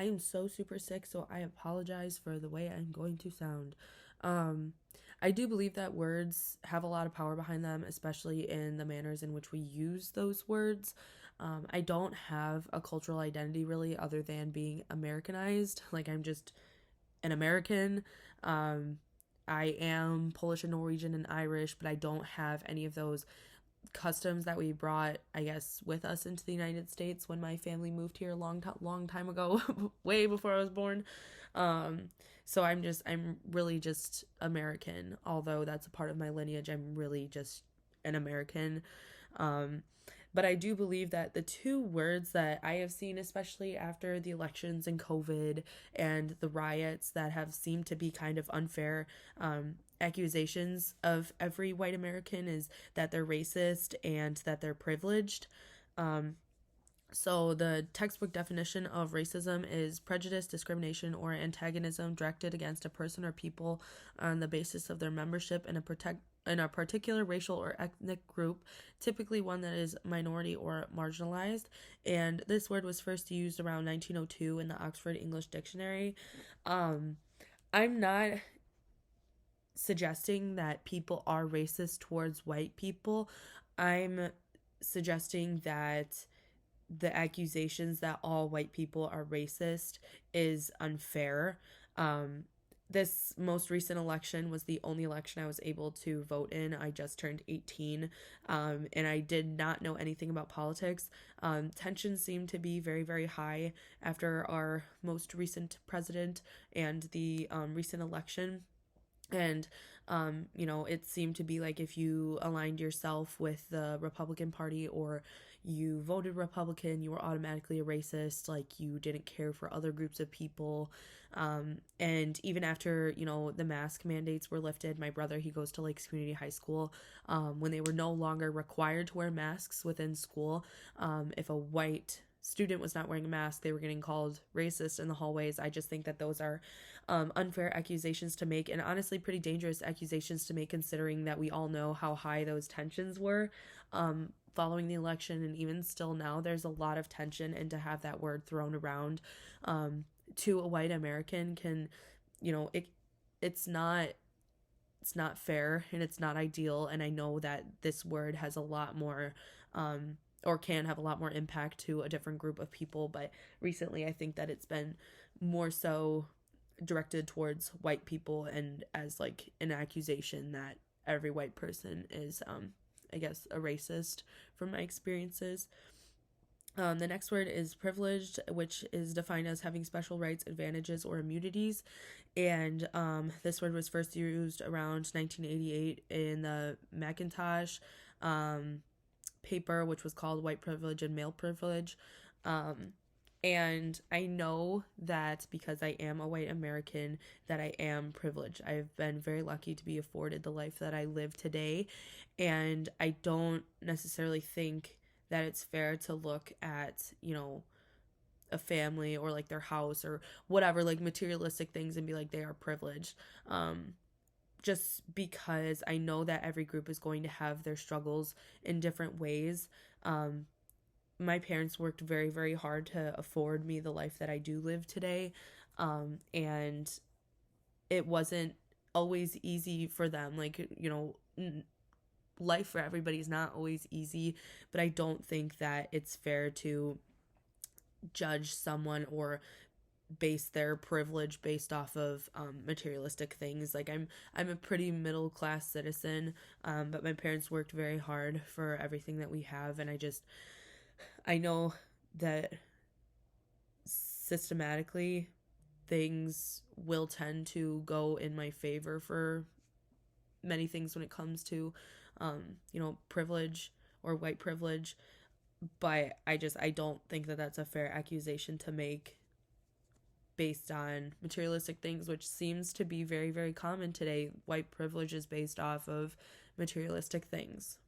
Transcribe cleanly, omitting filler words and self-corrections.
I am so super sick, so I apologize for the way I'm going to sound. Um, I do believe that words have a lot of power behind them, especially in the manners in which we use those words. I don't have a cultural identity really other than being Americanized. Like, I'm just an American. Um, I am Polish and Norwegian and Irish, but I don't have any of those customs that we brought, I guess, with us into the United States when my family moved here a long time ago, way before I was born. Um, so I'm really just American. Although that's a part of my lineage, I'm really just an American. Um, but I do believe that the two words that I have seen, especially after the elections and COVID and the riots that have seemed to be kind of unfair accusations of every white American, is that they're racist and that they're privileged. Um, so, the textbook definition of racism is prejudice, discrimination, or antagonism directed against a person or people on the basis of their membership in a particular racial or ethnic group, typically one that is minority or marginalized. And this word was first used around 1902 in the Oxford English Dictionary. Um, I'm not suggesting that people are racist towards white people. I'm suggesting that the accusations that all white people are racist is unfair. Um, this most recent election was the only election I was able to vote in. I just turned 18, and I did not know anything about politics. Tensions seemed to be very, very high after our most recent president and the recent election. And, it seemed to be like if you aligned yourself with the Republican Party or you voted Republican, you were automatically a racist, like you didn't care for other groups of people. And even after, the mask mandates were lifted, my brother, he goes to Lakes Community High School, when they were no longer required to wear masks within school, if a white student was not wearing a mask, they were getting called racist in the hallways. I just think that those are unfair accusations to make, and honestly, pretty dangerous accusations to make, considering that we all know how high those tensions were following the election, and even still now, there's a lot of tension, and to have that word thrown around to a white American can, it it's not it's not fair and it's not ideal. And I know that this word has a lot more or can have a lot more impact to a different group of people, but recently I think that it's been more so directed towards white people and as like an accusation that every white person is I guess a racist from my experiences. The next word is privileged, which is defined as having special rights, advantages, or immunities. And this word was first used around 1988 in the McIntosh um, paper, which was called White Privilege and Male Privilege. Um, and I know that because I am a white American, that I am privileged. I've been very lucky to be afforded the life that I live today. And I don't necessarily think that it's fair to look at, a family or like their house or whatever, like materialistic things, and be like they are privileged. Just because I know that every group is going to have their struggles in different ways. Um, my parents worked very, very hard to afford me the life that I do live today. And it wasn't always easy for them. Like, life for everybody is not always easy, but I don't think that it's fair to judge someone or base their privilege based off of materialistic things. Like I'm a pretty middle class citizen, but my parents worked very hard for everything that we have, and I know that systematically things will tend to go in my favor for many things when it comes to privilege or white privilege. But I don't think that that's a fair accusation to make based on materialistic things, which seems to be very, very common today. White privilege is based off of materialistic things.